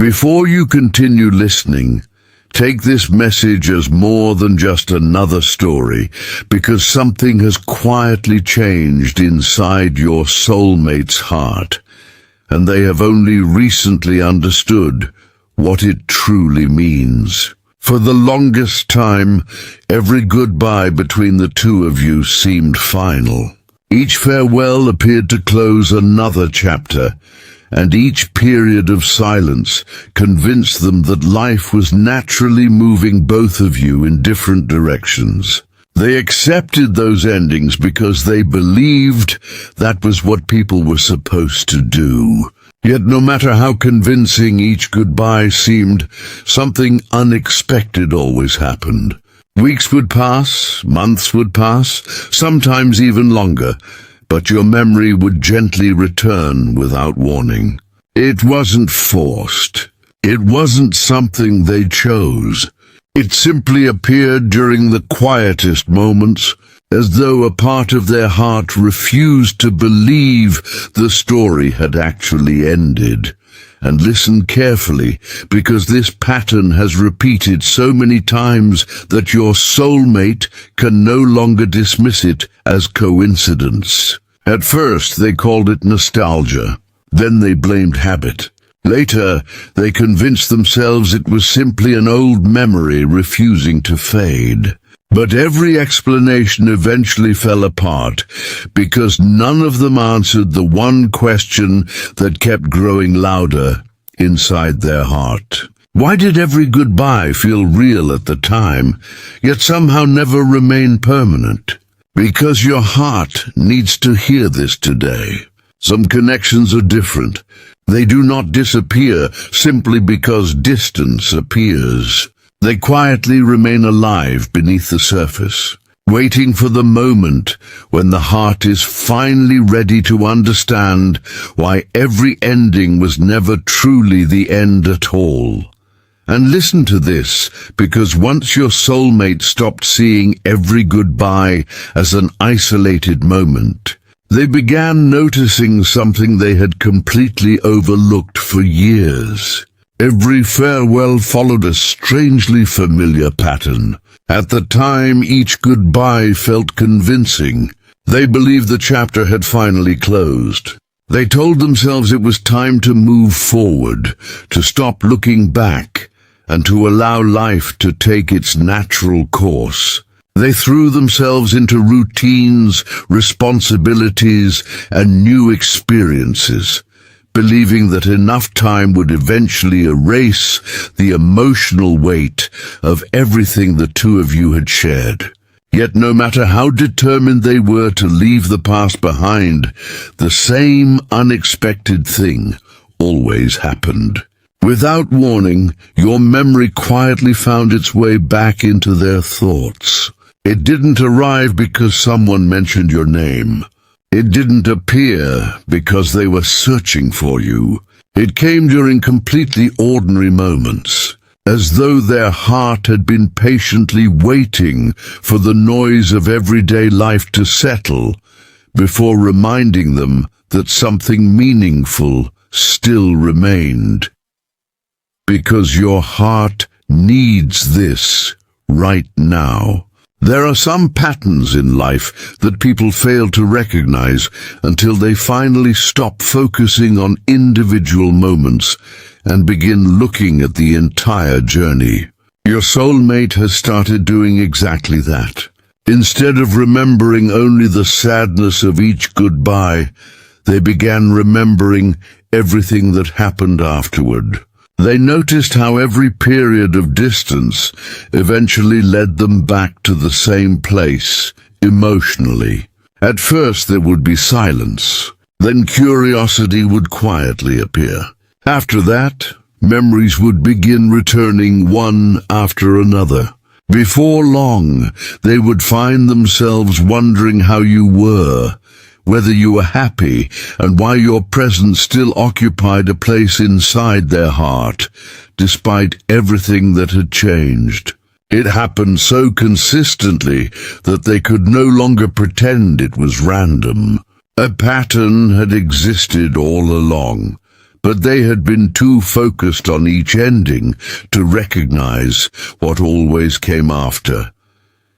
Before you continue listening, take this message as more than just another story, because something has quietly changed inside your soulmate's heart, and they have only recently understood what it truly means. For the longest time, every goodbye between the two of you seemed final. Each farewell appeared to close another chapter, and each period of silence convinced them that life was naturally moving both of you in different directions. They accepted those endings because they believed that was what people were supposed to do. Yet no matter how convincing each goodbye seemed, something unexpected always happened. Weeks would pass, months would pass, sometimes even longer, but your memory would gently return without warning. It wasn't forced. It wasn't something they chose. It simply appeared during the quietest moments, as though a part of their heart refused to believe the story had actually ended. And listen carefully, because this pattern has repeated so many times that your soulmate can no longer dismiss it as coincidence. At first, they called it nostalgia. Then they blamed habit. Later, they convinced themselves it was simply an old memory refusing to fade. But every explanation eventually fell apart, because none of them answered the one question that kept growing louder inside their heart. Why did every goodbye feel real at the time, yet somehow never remain permanent? Because your heart needs to hear this today. Some connections are different. They do not disappear simply because distance appears. They quietly remain alive beneath the surface, waiting for the moment when the heart is finally ready to understand why every ending was never truly the end at all. And listen to this, because once your soulmate stopped seeing every goodbye as an isolated moment, they began noticing something they had completely overlooked for years. Every farewell followed a strangely familiar pattern. At the time, each goodbye felt convincing. They believed the chapter had finally closed. They told themselves it was time to move forward, to stop looking back, and to allow life to take its natural course. They threw themselves into routines, responsibilities, and new experiences, believing that enough time would eventually erase the emotional weight of everything the two of you had shared. Yet no matter how determined they were to leave the past behind, the same unexpected thing always happened. Without warning, your memory quietly found its way back into their thoughts. It didn't arrive because someone mentioned your name. It didn't appear because they were searching for you. It came during completely ordinary moments, as though their heart had been patiently waiting for the noise of everyday life to settle before reminding them that something meaningful still remained. Because your heart needs this right now. There are some patterns in life that people fail to recognize until they finally stop focusing on individual moments and begin looking at the entire journey. Your soulmate has started doing exactly that. Instead of remembering only the sadness of each goodbye, they began remembering everything that happened afterward. They noticed how every period of distance eventually led them back to the same place, emotionally. At first there would be silence. Then curiosity would quietly appear. After that, memories would begin returning one after another. Before long, they would find themselves wondering how you were, whether you were happy, and why your presence still occupied a place inside their heart, despite everything that had changed. It happened so consistently that they could no longer pretend it was random. A pattern had existed all along, but they had been too focused on each ending to recognize what always came after,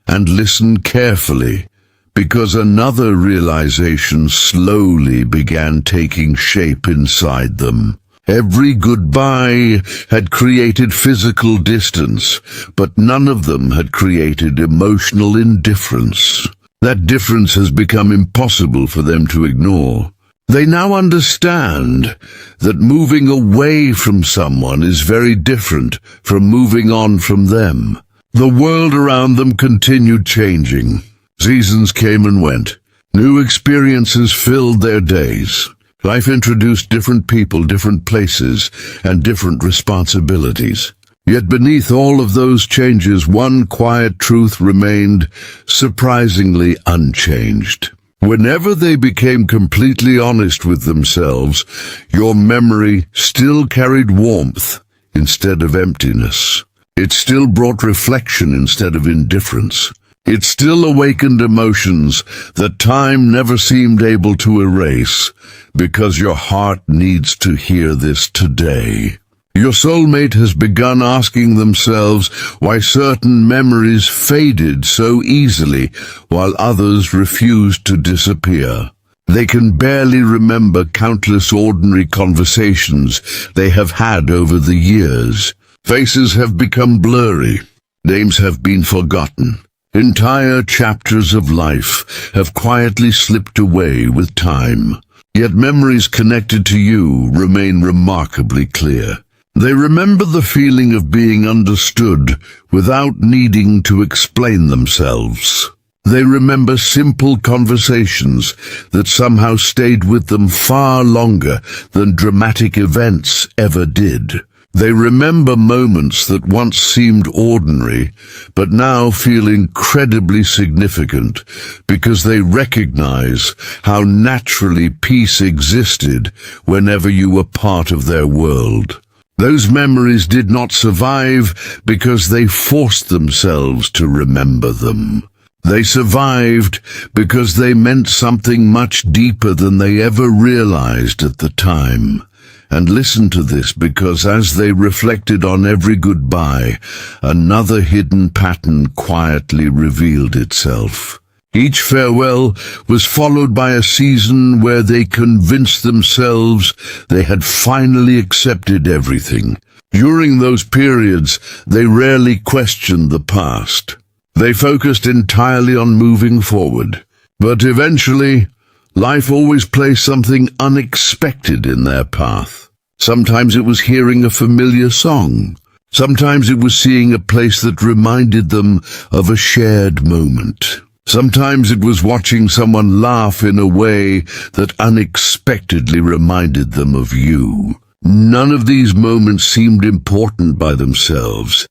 and listen carefully, because another realization slowly began taking shape inside them. Every goodbye had created physical distance, but none of them had created emotional indifference. That difference has become impossible for them to ignore. They now understand that moving away from someone is very different from moving on from them. The world around them continued changing. Seasons came and went. New experiences filled their days. Life introduced different people, different places, and different responsibilities. Yet beneath all of those changes, one quiet truth remained surprisingly unchanged. Whenever they became completely honest with themselves, your memory still carried warmth instead of emptiness. It still brought reflection instead of indifference. It still awakened emotions that time never seemed able to erase, because your heart needs to hear this today. Your soulmate has begun asking themselves why certain memories faded so easily while others refused to disappear. They can barely remember countless ordinary conversations they have had over the years. Faces have become blurry. Names have been forgotten. Entire chapters of life have quietly slipped away with time. Yet memories connected to you remain remarkably clear. They remember the feeling of being understood without needing to explain themselves. They remember simple conversations that somehow stayed with them far longer than dramatic events ever did. They remember moments that once seemed ordinary, but now feel incredibly significant because they recognize how naturally peace existed whenever you were part of their world. Those memories did not survive because they forced themselves to remember them. They survived because they meant something much deeper than they ever realized at the time. And listen to this, because as they reflected on every goodbye, another hidden pattern quietly revealed itself. Each farewell was followed by a season where they convinced themselves they had finally accepted everything. During those periods, they rarely questioned the past. They focused entirely on moving forward. But eventually, life always placed something unexpected in their path. Sometimes it was hearing a familiar song. Sometimes it was seeing a place that reminded them of a shared moment. Sometimes it was watching someone laugh in a way that unexpectedly reminded them of you. None of these moments seemed important by themselves.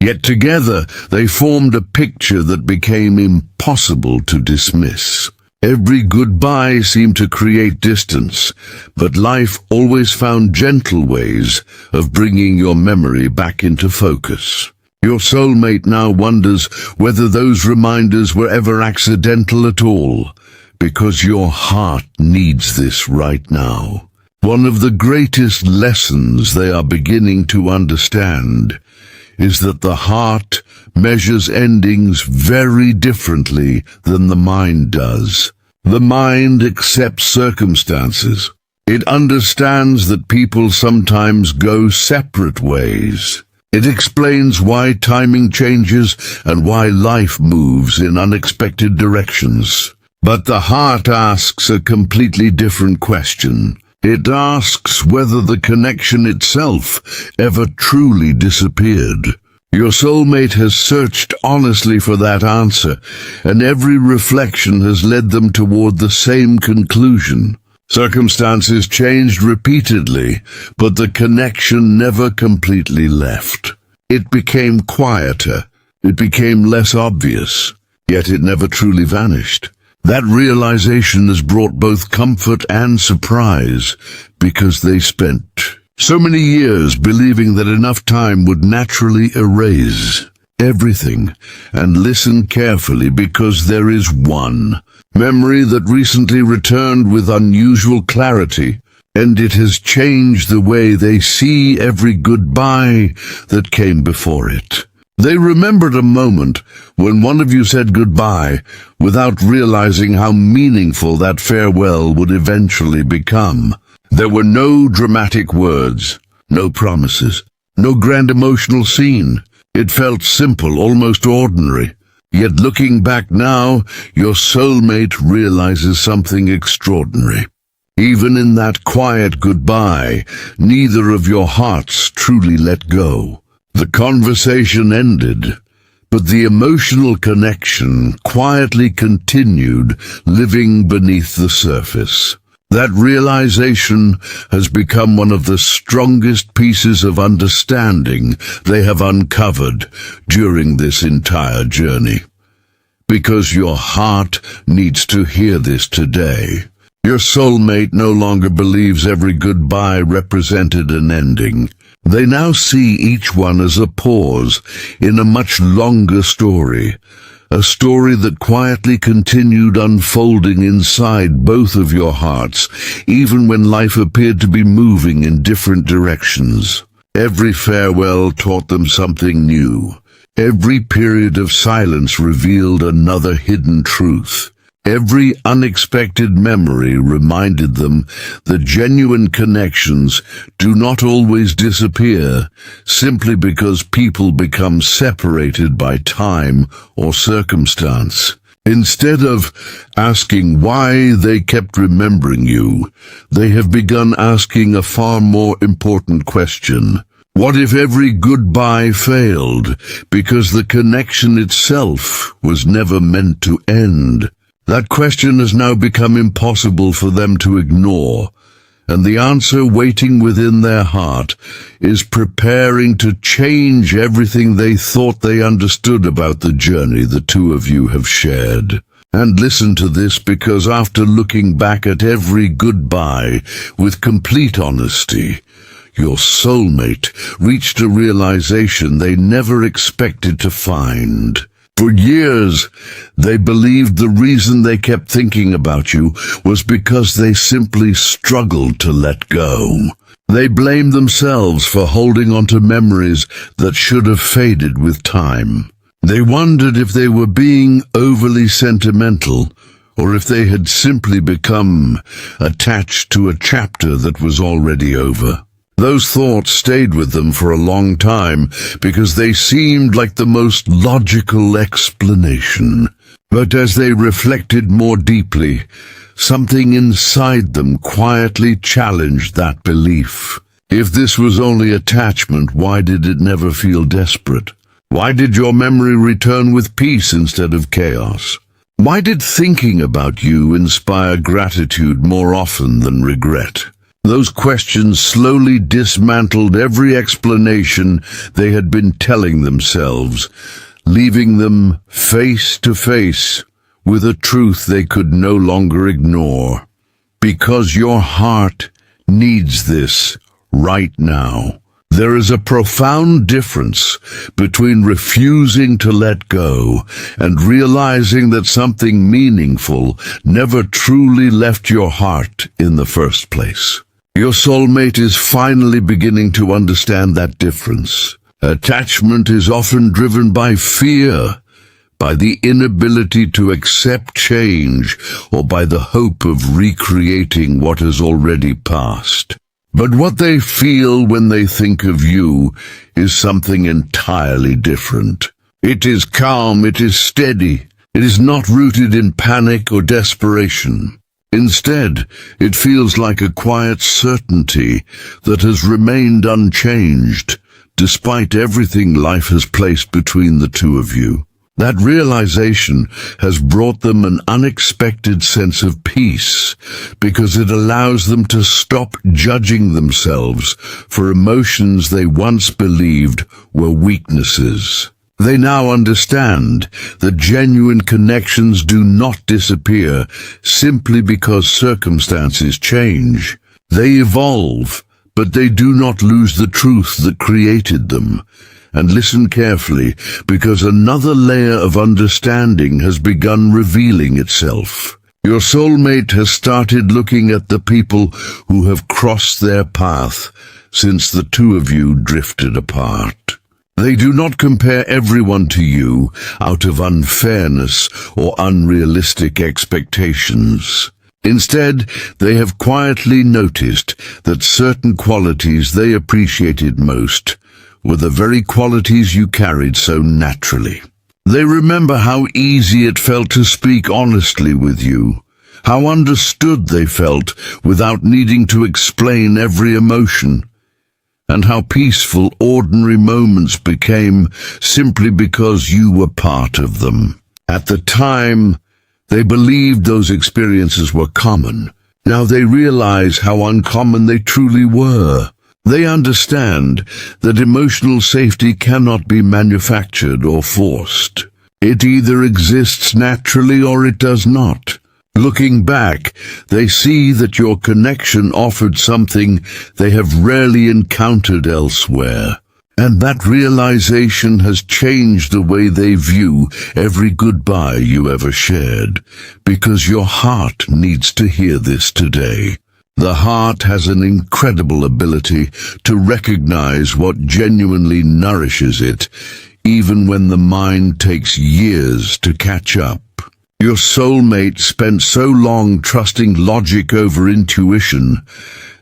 Yet together they formed a picture that became impossible to dismiss. Every goodbye seemed to create distance, but life always found gentle ways of bringing your memory back into focus. Your soulmate now wonders whether those reminders were ever accidental at all, because your heart needs this right now. One of the greatest lessons they are beginning to understand is that the heart measures endings very differently than the mind does. The mind accepts circumstances. It understands that people sometimes go separate ways. It explains why timing changes and why life moves in unexpected directions. But the heart asks a completely different question. It asks whether the connection itself ever truly disappeared. Your soulmate has searched honestly for that answer, and every reflection has led them toward the same conclusion. Circumstances changed repeatedly, but the connection never completely left. It became quieter, it became less obvious, yet it never truly vanished. That realization has brought both comfort and surprise, because they spent so many years believing that enough time would naturally erase everything. And listen carefully, because there is one memory that recently returned with unusual clarity, and it has changed the way they see every goodbye that came before it. They remembered a moment when one of you said goodbye without realizing how meaningful that farewell would eventually become. There were no dramatic words, no promises, no grand emotional scene. It felt simple, almost ordinary. Yet looking back now, your soulmate realizes something extraordinary. Even in that quiet goodbye, neither of your hearts truly let go. The conversation ended, but the emotional connection quietly continued, living beneath the surface. That realization has become one of the strongest pieces of understanding they have uncovered during this entire journey. Because your heart needs to hear this today. Your soulmate no longer believes every goodbye represented an ending. They now see each one as a pause in a much longer story. A story that quietly continued unfolding inside both of your hearts, even when life appeared to be moving in different directions. Every farewell taught them something new. Every period of silence revealed another hidden truth. Every unexpected memory reminded them that genuine connections do not always disappear simply because people become separated by time or circumstance. Instead of asking why they kept remembering you, they have begun asking a far more important question. What if every goodbye failed because the connection itself was never meant to end? That question has now become impossible for them to ignore, and the answer waiting within their heart is preparing to change everything they thought they understood about the journey the two of you have shared. And listen to this, because after looking back at every goodbye with complete honesty, your soulmate reached a realization they never expected to find. For years, they believed the reason they kept thinking about you was because they simply struggled to let go. They blamed themselves for holding on to memories that should have faded with time. They wondered if they were being overly sentimental, or if they had simply become attached to a chapter that was already over. Those thoughts stayed with them for a long time because they seemed like the most logical explanation. But as they reflected more deeply, something inside them quietly challenged that belief. If this was only attachment, why did it never feel desperate? Why did your memory return with peace instead of chaos? Why did thinking about you inspire gratitude more often than regret? Those questions slowly dismantled every explanation they had been telling themselves, leaving them face to face with a truth they could no longer ignore. Because your heart needs this right now. There is a profound difference between refusing to let go and realizing that something meaningful never truly left your heart in the first place. Your soulmate is finally beginning to understand that difference. Attachment is often driven by fear, by the inability to accept change, or by the hope of recreating what has already passed. But what they feel when they think of you is something entirely different. It is calm, it is steady, it is not rooted in panic or desperation. Instead, it feels like a quiet certainty that has remained unchanged, despite everything life has placed between the two of you. That realization has brought them an unexpected sense of peace, because it allows them to stop judging themselves for emotions they once believed were weaknesses. They now understand that genuine connections do not disappear simply because circumstances change. They evolve, but they do not lose the truth that created them. And listen carefully, because another layer of understanding has begun revealing itself. Your soulmate has started looking at the people who have crossed their path since the two of you drifted apart. They do not compare everyone to you out of unfairness or unrealistic expectations. Instead, they have quietly noticed that certain qualities they appreciated most were the very qualities you carried so naturally. They remember how easy it felt to speak honestly with you, how understood they felt without needing to explain every emotion, and how peaceful ordinary moments became simply because you were part of them. At the time, they believed those experiences were common. Now they realize how uncommon they truly were. They understand that emotional safety cannot be manufactured or forced. It either exists naturally or it does not. Looking back, they see that your connection offered something they have rarely encountered elsewhere. And that realization has changed the way they view every goodbye you ever shared, because your heart needs to hear this today. The heart has an incredible ability to recognize what genuinely nourishes it, even when the mind takes years to catch up. Your soulmate spent so long trusting logic over intuition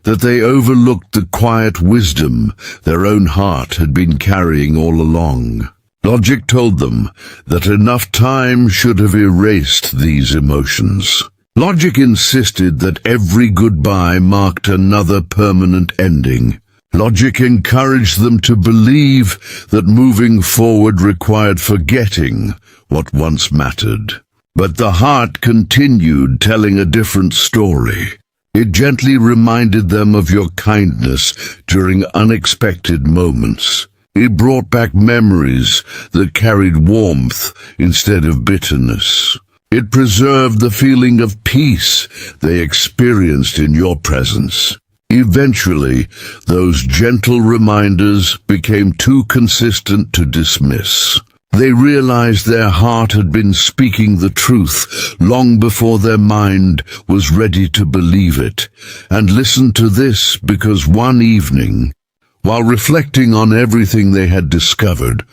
that they overlooked the quiet wisdom their own heart had been carrying all along. Logic told them that enough time should have erased these emotions. Logic insisted that every goodbye marked another permanent ending. Logic encouraged them to believe that moving forward required forgetting what once mattered. But the heart continued telling a different story. It gently reminded them of your kindness during unexpected moments. It brought back memories that carried warmth instead of bitterness. It preserved the feeling of peace they experienced in your presence. Eventually, those gentle reminders became too consistent to dismiss. They realized their heart had been speaking the truth long before their mind was ready to believe it. And listen to this, because one evening, while reflecting on everything they had discovered,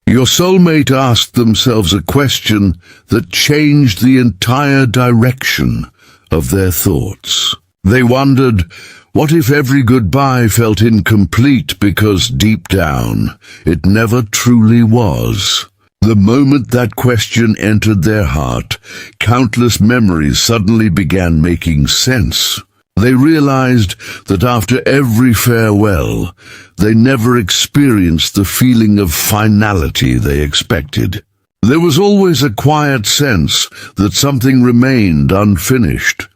your soulmate asked themselves a question that changed the entire direction of their thoughts. They wondered, what if every goodbye felt incomplete because deep down it never truly was? The moment that question entered their heart, countless memories suddenly began making sense. They realized that after every farewell, they never experienced the feeling of finality they expected. There was always a quiet sense that something remained unfinished.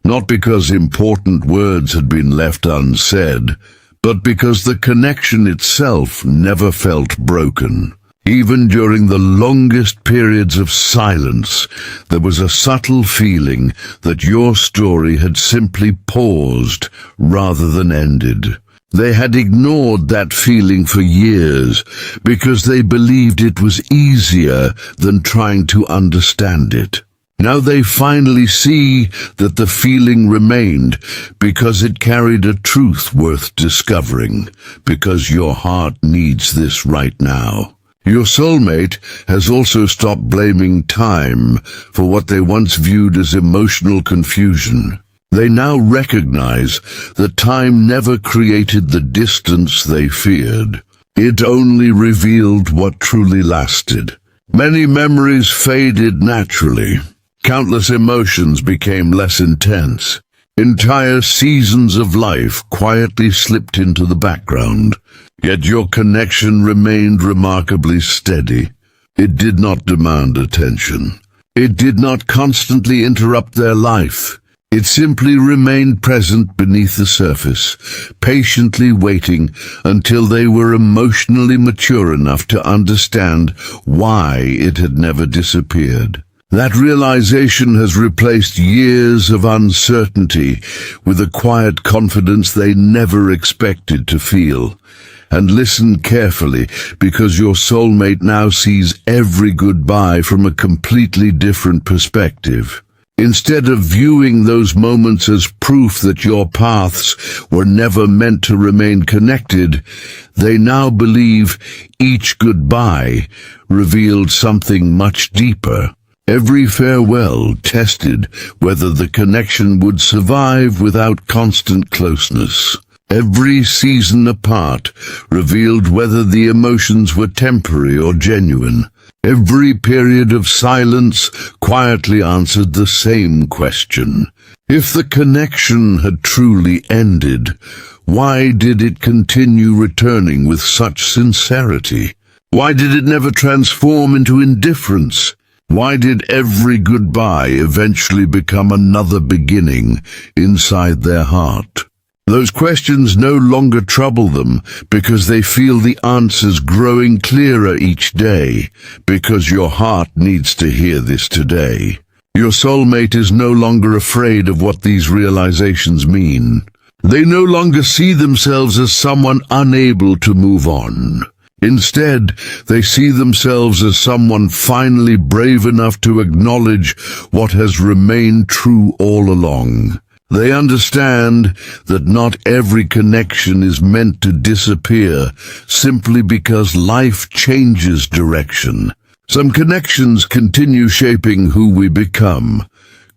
Not because important words had been left unsaid, but because the connection itself never felt broken. Even during the longest periods of silence, there was a subtle feeling that your story had simply paused rather than ended. They had ignored that feeling for years because they believed it was easier than trying to understand it. Now they finally see that the feeling remained because it carried a truth worth discovering, because your heart needs this right now. Your soulmate has also stopped blaming time for what they once viewed as emotional confusion. They now recognize that time never created the distance they feared. It only revealed what truly lasted. Many memories faded naturally. Countless emotions became less intense. Entire seasons of life quietly slipped into the background. Yet your connection remained remarkably steady. It did not demand attention. It did not constantly interrupt their life. It simply remained present beneath the surface, patiently waiting until they were emotionally mature enough to understand why it had never disappeared. That realization has replaced years of uncertainty with a quiet confidence they never expected to feel. And listen carefully, because your soulmate now sees every goodbye from a completely different perspective. Instead of viewing those moments as proof that your paths were never meant to remain connected, they now believe each goodbye revealed something much deeper. Every farewell tested whether the connection would survive without constant closeness. Every season apart revealed whether the emotions were temporary or genuine. Every period of silence quietly answered the same question. If the connection had truly ended, why did it continue returning with such sincerity? Why did it never transform into indifference? Why did every goodbye eventually become another beginning inside their heart? Those questions no longer trouble them because they feel the answers growing clearer each day, because your heart needs to hear this today. Your soulmate is no longer afraid of what these realizations mean. They no longer see themselves as someone unable to move on. Instead, they see themselves as someone finally brave enough to acknowledge what has remained true all along. They understand that not every connection is meant to disappear simply because life changes direction. Some connections continue shaping who we become,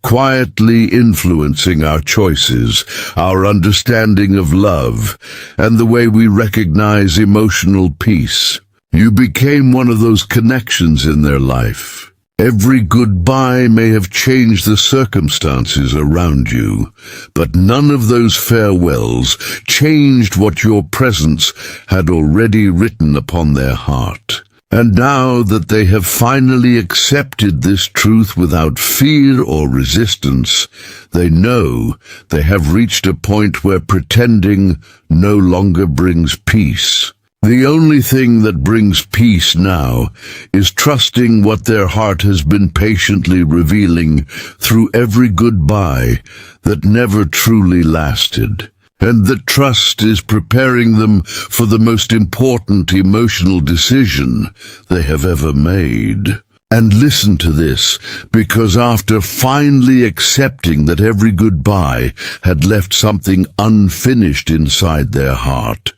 quietly influencing our choices, our understanding of love, and the way we recognize emotional peace. You became one of those connections in their life. Every goodbye may have changed the circumstances around you, but none of those farewells changed what your presence had already written upon their heart. And now that they have finally accepted this truth without fear or resistance, they know they have reached a point where pretending no longer brings peace. The only thing that brings peace now is trusting what their heart has been patiently revealing through every goodbye that never truly lasted. And that trust is preparing them for the most important emotional decision they have ever made. And listen to this, because after finally accepting that every goodbye had left something unfinished inside their heart,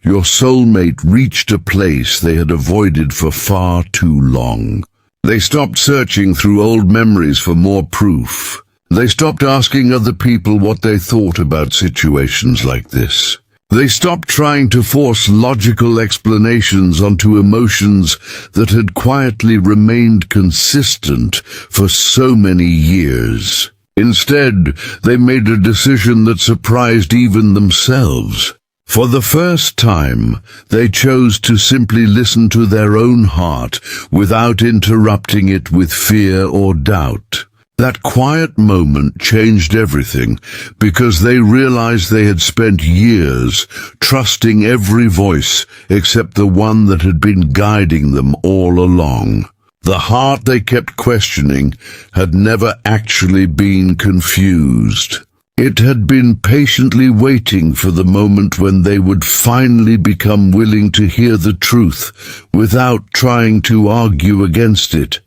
your soulmate reached a place they had avoided for far too long. They stopped searching through old memories for more proof. They stopped asking other people what they thought about situations like this. They stopped trying to force logical explanations onto emotions that had quietly remained consistent for so many years. Instead, they made a decision that surprised even themselves. For the first time, they chose to simply listen to their own heart without interrupting it with fear or doubt. That quiet moment changed everything because they realized they had spent years trusting every voice except the one that had been guiding them all along. The heart they kept questioning had never actually been confused. It had been patiently waiting for the moment when they would finally become willing to hear the truth without trying to argue against it.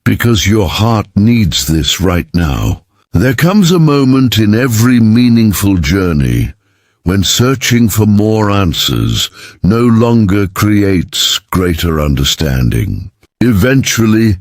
Because your heart needs this right now. There comes a moment in every meaningful journey when searching for more answers no longer creates greater understanding. Eventually,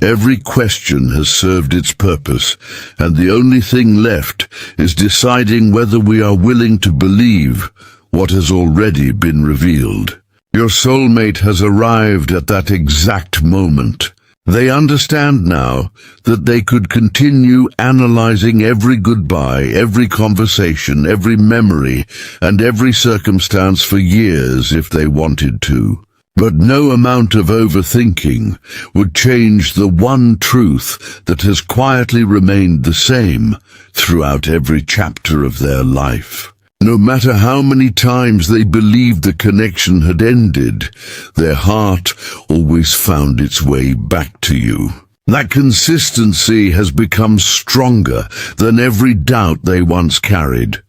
every question has served its purpose, and the only thing left is deciding whether we are willing to believe what has already been revealed. Your soulmate has arrived at that exact moment. They understand now that they could continue analyzing every goodbye, every conversation, every memory, and every circumstance for years if they wanted to. But no amount of overthinking would change the one truth that has quietly remained the same throughout every chapter of their life. No matter how many times they believed the connection had ended, their heart always found its way back to you. That consistency has become stronger than every doubt they once carried.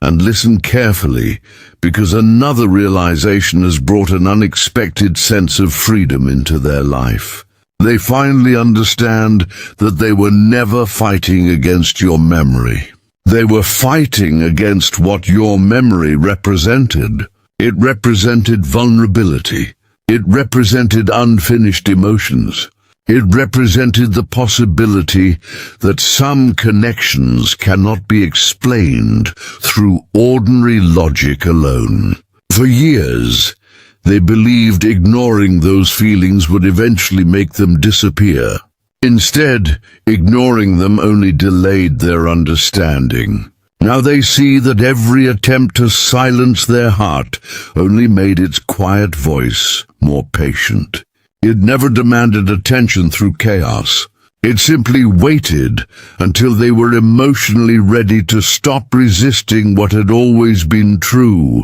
And listen carefully, because another realization has brought an unexpected sense of freedom into their life. They finally understand that they were never fighting against your memory. They were fighting against what your memory represented. It represented vulnerability. It represented unfinished emotions. It represented the possibility that some connections cannot be explained through ordinary logic alone. For years, they believed ignoring those feelings would eventually make them disappear. Instead, ignoring them only delayed their understanding. Now they see that every attempt to silence their heart only made its quiet voice more patient. It never demanded attention through chaos. It simply waited until they were emotionally ready to stop resisting what had always been true,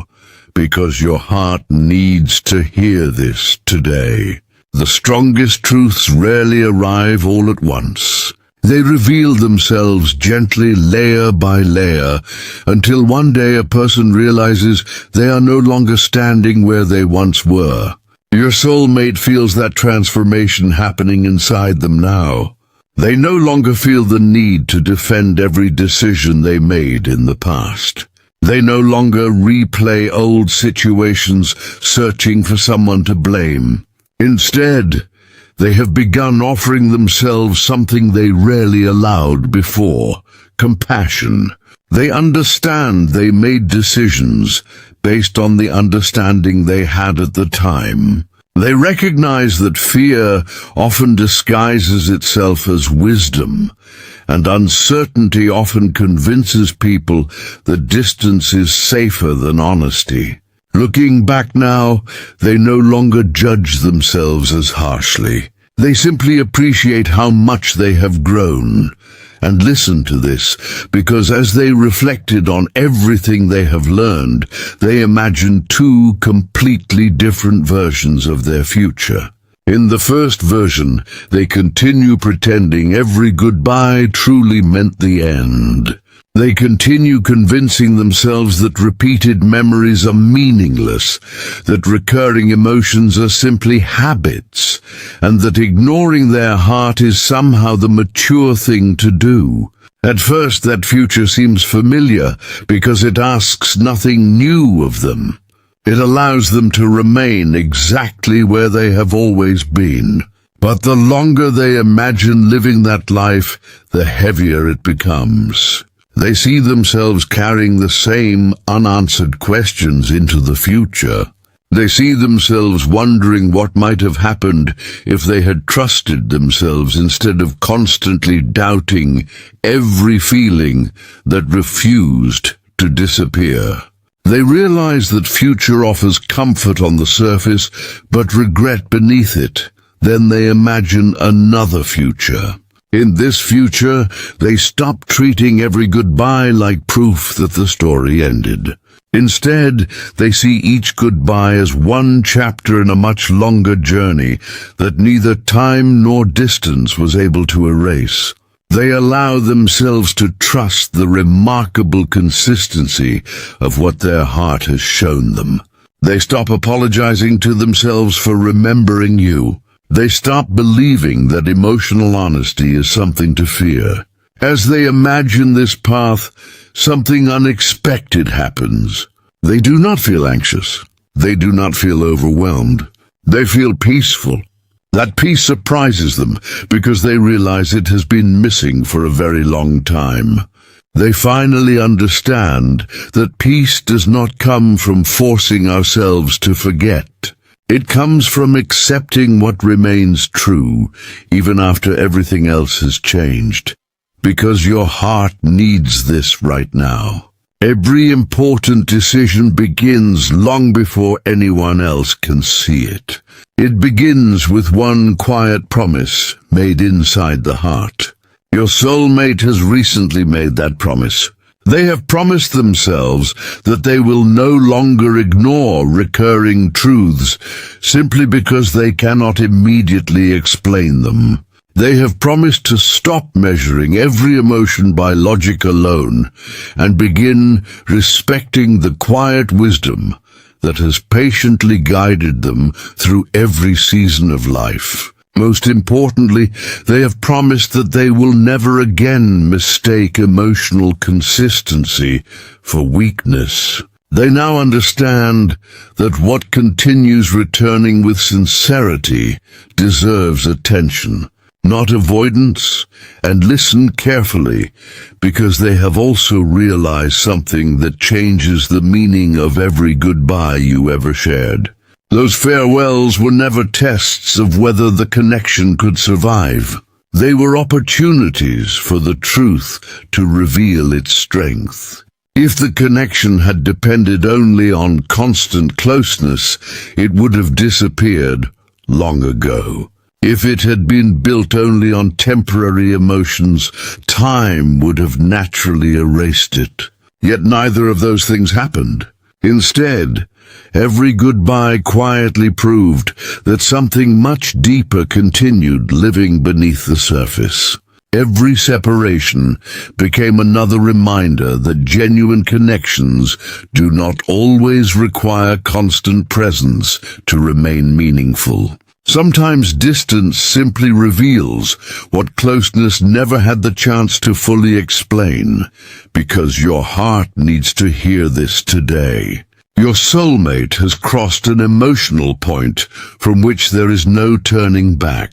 because your heart needs to hear this today. The strongest truths rarely arrive all at once. They reveal themselves gently, layer by layer, until one day a person realizes they are no longer standing where they once were. Your soulmate feels that transformation happening inside them now. They no longer feel the need to defend every decision they made in the past. They no longer replay old situations searching for someone to blame. Instead, they have begun offering themselves something they rarely allowed before: compassion. They understand they made decisions based on the understanding they had at the time. They recognize that fear often disguises itself as wisdom, and uncertainty often convinces people that distance is safer than honesty. Looking back now, they no longer judge themselves as harshly. They simply appreciate how much they have grown. And listen to this, because as they reflected on everything they have learned, they imagined two completely different versions of their future. In the first version, they continue pretending every goodbye truly meant the end. They continue convincing themselves that repeated memories are meaningless, that recurring emotions are simply habits, and that ignoring their heart is somehow the mature thing to do. At first, that future seems familiar because it asks nothing new of them. It allows them to remain exactly where they have always been. But the longer they imagine living that life, the heavier it becomes. They see themselves carrying the same unanswered questions into the future. They see themselves wondering what might have happened if they had trusted themselves instead of constantly doubting every feeling that refused to disappear. They realize that future offers comfort on the surface, but regret beneath it. Then they imagine another future. In this future, they stop treating every goodbye like proof that the story ended. Instead, they see each goodbye as one chapter in a much longer journey that neither time nor distance was able to erase. They allow themselves to trust the remarkable consistency of what their heart has shown them. They stop apologizing to themselves for remembering you. They stop believing that emotional honesty is something to fear. As they imagine this path, something unexpected happens. They do not feel anxious. They do not feel overwhelmed. They feel peaceful. That peace surprises them because they realize it has been missing for a very long time. They finally understand that peace does not come from forcing ourselves to forget. It comes from accepting what remains true, even after everything else has changed. Because your heart needs this right now. Every important decision begins long before anyone else can see it. It begins with one quiet promise made inside the heart. Your soulmate has recently made that promise. They have promised themselves that they will no longer ignore recurring truths simply because they cannot immediately explain them. They have promised to stop measuring every emotion by logic alone and begin respecting the quiet wisdom that has patiently guided them through every season of life. Most importantly, they have promised that they will never again mistake emotional consistency for weakness. They now understand that what continues returning with sincerity deserves attention, not avoidance, and listen carefully, because they have also realized something that changes the meaning of every goodbye you ever shared. Those farewells were never tests of whether the connection could survive. They were opportunities for the truth to reveal its strength. If the connection had depended only on constant closeness, it would have disappeared long ago. If it had been built only on temporary emotions, time would have naturally erased it. Yet neither of those things happened. Instead, every goodbye quietly proved that something much deeper continued living beneath the surface. Every separation became another reminder that genuine connections do not always require constant presence to remain meaningful. Sometimes distance simply reveals what closeness never had the chance to fully explain, because your heart needs to hear this today. Your soulmate has crossed an emotional point from which there is no turning back.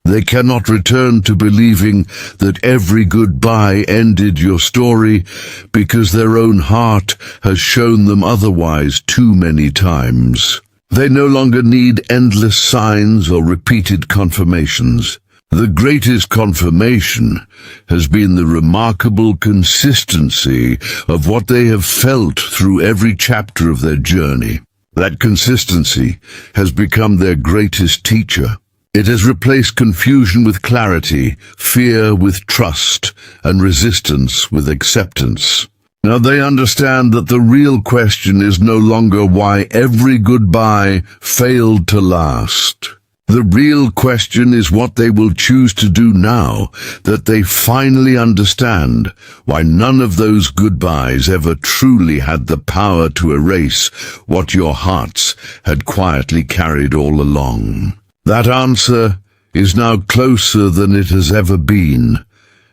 They cannot return to believing that every goodbye ended your story, because their own heart has shown them otherwise too many times. They no longer need endless signs or repeated confirmations. The greatest confirmation has been the remarkable consistency of what they have felt through every chapter of their journey. That consistency has become their greatest teacher. It has replaced confusion with clarity, fear with trust, and resistance with acceptance. Now they understand that the real question is no longer why every goodbye failed to last. The real question is what they will choose to do now that they finally understand why none of those goodbyes ever truly had the power to erase what your hearts had quietly carried all along. That answer is now closer than it has ever been,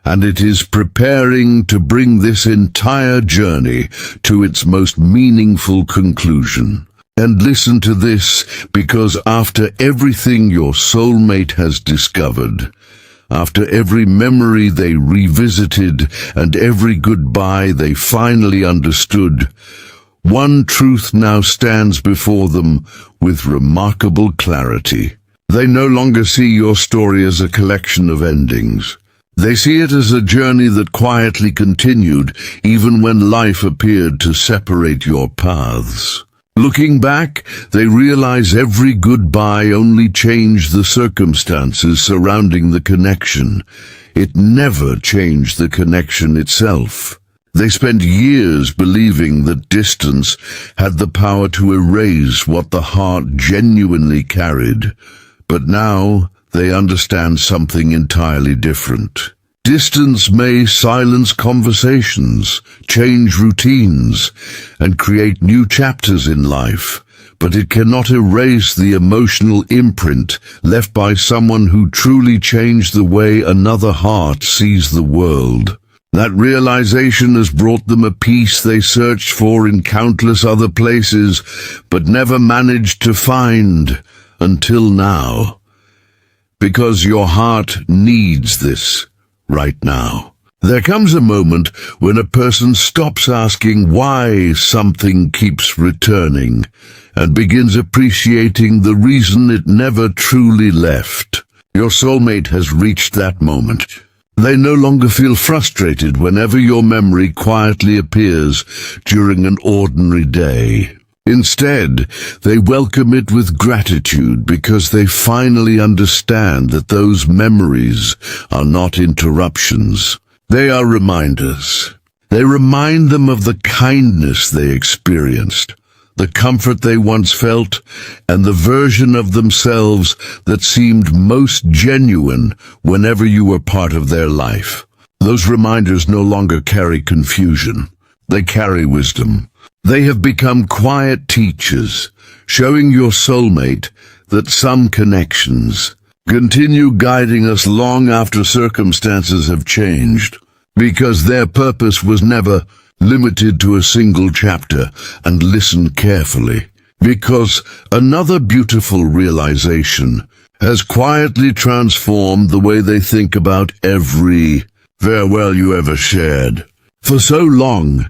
and it is preparing to bring this entire journey to its most meaningful conclusion. And listen to this, because after everything your soulmate has discovered, after every memory they revisited and every goodbye they finally understood, one truth now stands before them with remarkable clarity. They no longer see your story as a collection of endings. They see it as a journey that quietly continued even when life appeared to separate your paths. Looking back, they realize every goodbye only changed the circumstances surrounding the connection. It never changed the connection itself. They spent years believing that distance had the power to erase what the heart genuinely carried. But now they understand something entirely different. Distance may silence conversations, change routines, and create new chapters in life, but it cannot erase the emotional imprint left by someone who truly changed the way another heart sees the world. That realization has brought them a peace they searched for in countless other places, but never managed to find until now. Because your heart needs this right now. There comes a moment when a person stops asking why something keeps returning and begins appreciating the reason it never truly left. Your soulmate has reached that moment. They no longer feel frustrated whenever your memory quietly appears during an ordinary day. Instead, they welcome it with gratitude because they finally understand that those memories are not interruptions. They are reminders. They remind them of the kindness they experienced, the comfort they once felt, and the version of themselves that seemed most genuine whenever you were part of their life. Those reminders no longer carry confusion. They carry wisdom. They have become quiet teachers, showing your soulmate that some connections continue guiding us long after circumstances have changed, because their purpose was never limited to a single chapter. And listen carefully, because another beautiful realization has quietly transformed the way they think about every farewell you ever shared. For so long,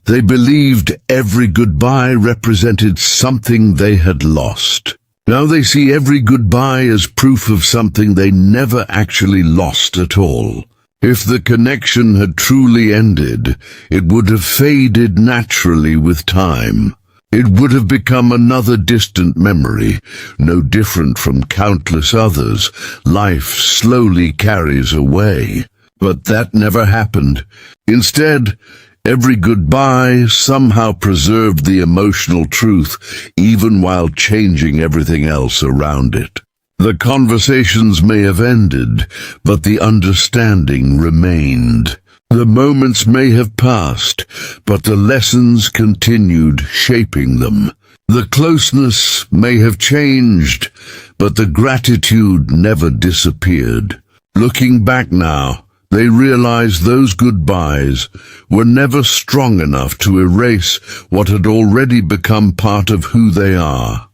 they believed every goodbye represented something they had lost. Now they see every goodbye as proof of something they never actually lost at all. If the connection had truly ended, it would have faded naturally with time. It would have become another distant memory, no different from countless others life slowly carries away. But that never happened. Instead, every goodbye somehow preserved the emotional truth, even while changing everything else around it. The conversations may have ended, but the understanding remained. The moments may have passed, but the lessons continued shaping them. The closeness may have changed, but the gratitude never disappeared. Looking back now, they realized those goodbyes were never strong enough to erase what had already become part of who they are.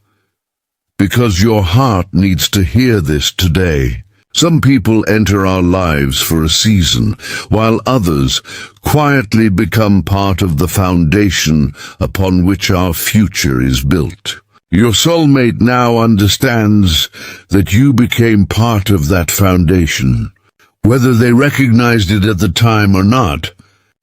Because your heart needs to hear this today. Some people enter our lives for a season, while others quietly become part of the foundation upon which our future is built. Your soulmate now understands that you became part of that foundation. Whether they recognized it at the time or not,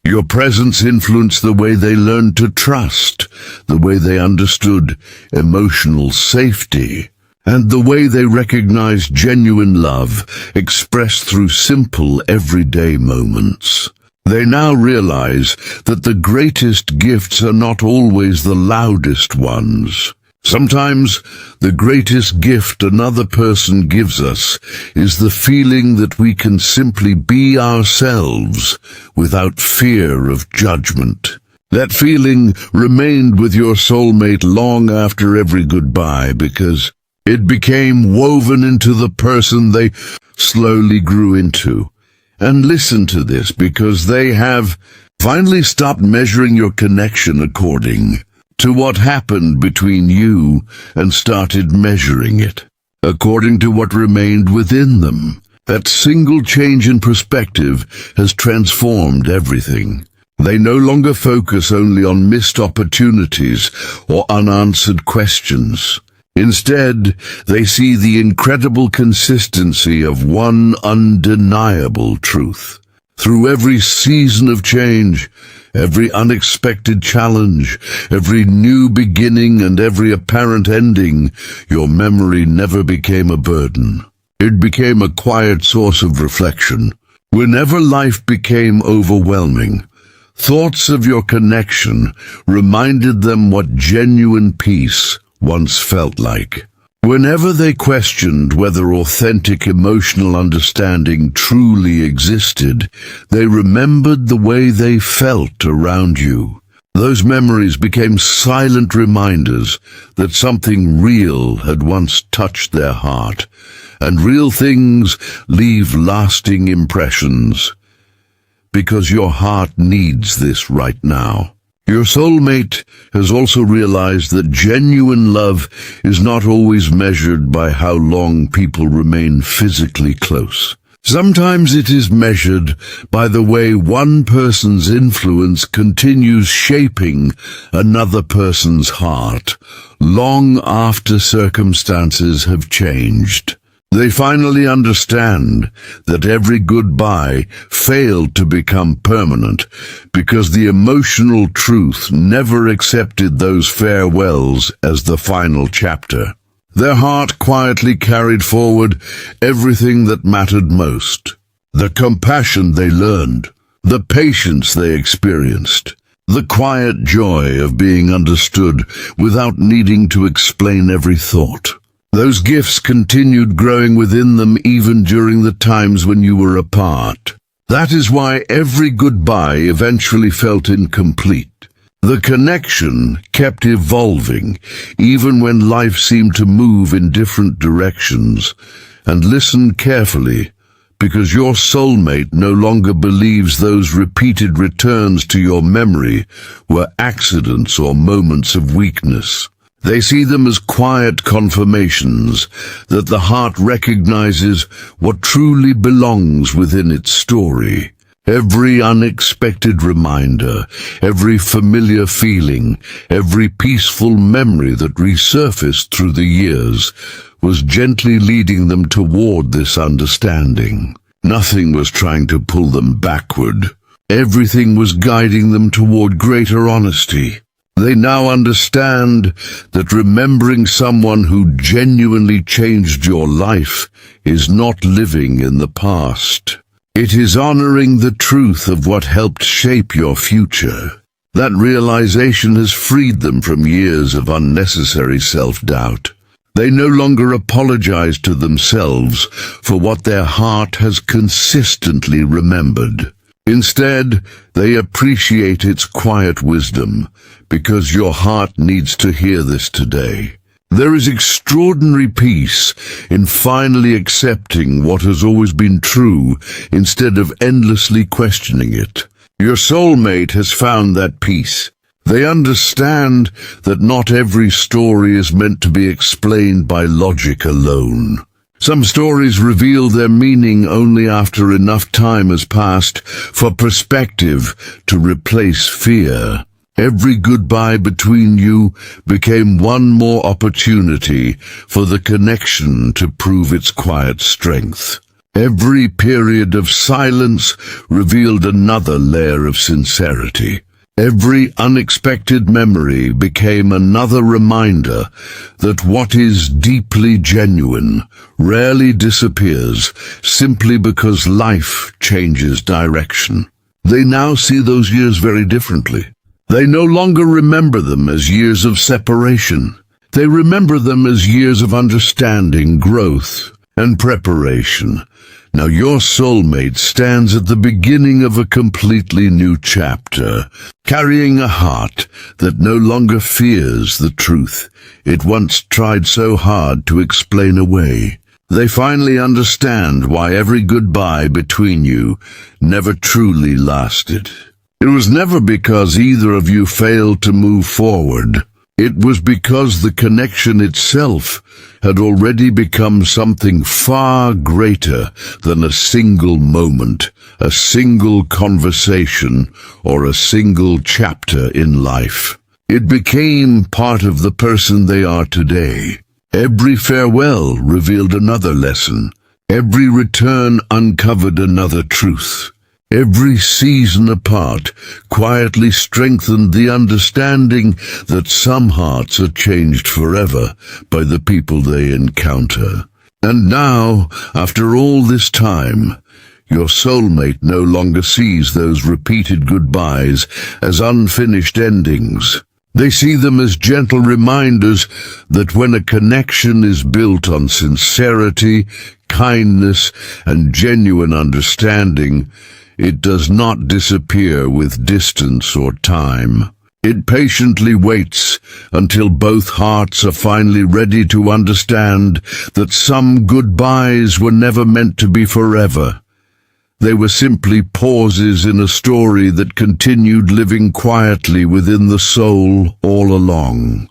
your presence influenced the way they learned to trust, the way they understood emotional safety, and the way they recognized genuine love expressed through simple everyday moments. They now realize that the greatest gifts are not always the loudest ones. Sometimes the greatest gift another person gives us is the feeling that we can simply be ourselves without fear of judgment. That feeling remained with your soulmate long after every goodbye because it became woven into the person they slowly grew into. And listen to this, because they have finally stopped measuring your connection according to what happened between you and started measuring it according to what remained within them. That single change in perspective has transformed everything. They no longer focus only on missed opportunities or unanswered questions. Instead, they see the incredible consistency of one undeniable truth. Through every season of change, every unexpected challenge, every new beginning and every apparent ending, your memory never became a burden. It became a quiet source of reflection. Whenever life became overwhelming, thoughts of your connection reminded them what genuine peace once felt like. Whenever they questioned whether authentic emotional understanding truly existed, they remembered the way they felt around you. Those memories became silent reminders that something real had once touched their heart, and real things leave lasting impressions. Because your heart needs this right now. Your soulmate has also realized that genuine love is not always measured by how long people remain physically close. Sometimes it is measured by the way one person's influence continues shaping another person's heart, long after circumstances have changed. They finally understand that every goodbye failed to become permanent because the emotional truth never accepted those farewells as the final chapter. Their heart quietly carried forward everything that mattered most. The compassion they learned, the patience they experienced, the quiet joy of being understood without needing to explain every thought. Those gifts continued growing within them even during the times when you were apart. That is why every goodbye eventually felt incomplete, The connection kept evolving, even when life seemed to move in different directions. And listen carefully, because your soulmate no longer believes those repeated returns to your memory were accidents or moments of weakness. They see them as quiet confirmations that the heart recognizes what truly belongs within its story. Every unexpected reminder, every familiar feeling, every peaceful memory that resurfaced through the years was gently leading them toward this understanding. Nothing was trying to pull them backward. Everything was guiding them toward greater honesty. They now understand that remembering someone who genuinely changed your life is not living in the past. It is honoring the truth of what helped shape your future. That realization has freed them from years of unnecessary self-doubt. They no longer apologize to themselves for what their heart has consistently remembered. Instead, they appreciate its quiet wisdom, because your heart needs to hear this today. There is extraordinary peace in finally accepting what has always been true instead of endlessly questioning it. Your soulmate has found that peace. They understand that not every story is meant to be explained by logic alone. Some stories reveal their meaning only after enough time has passed for perspective to replace fear. Every goodbye between you became one more opportunity for the connection to prove its quiet strength. Every period of silence revealed another layer of sincerity. Every unexpected memory became another reminder that what is deeply genuine rarely disappears simply because life changes direction. They now see those years very differently. They no longer remember them as years of separation. They remember them as years of understanding, growth, and preparation. Now your soulmate stands at the beginning of a completely new chapter, carrying a heart that no longer fears the truth it once tried so hard to explain away. They finally understand why every goodbye between you never truly lasted. It was never because either of you failed to move forward. It was because the connection itself had already become something far greater than a single moment, a single conversation, or a single chapter in life. It became part of the person they are today. Every farewell revealed another lesson. Every return uncovered another truth. Every season apart quietly strengthened the understanding that some hearts are changed forever by the people they encounter. And now, after all this time, your soulmate no longer sees those repeated goodbyes as unfinished endings. They see them as gentle reminders that when a connection is built on sincerity, kindness, and genuine understanding, it does not disappear with distance or time. It patiently waits until both hearts are finally ready to understand that some goodbyes were never meant to be forever. They were simply pauses in a story that continued living quietly within the soul all along.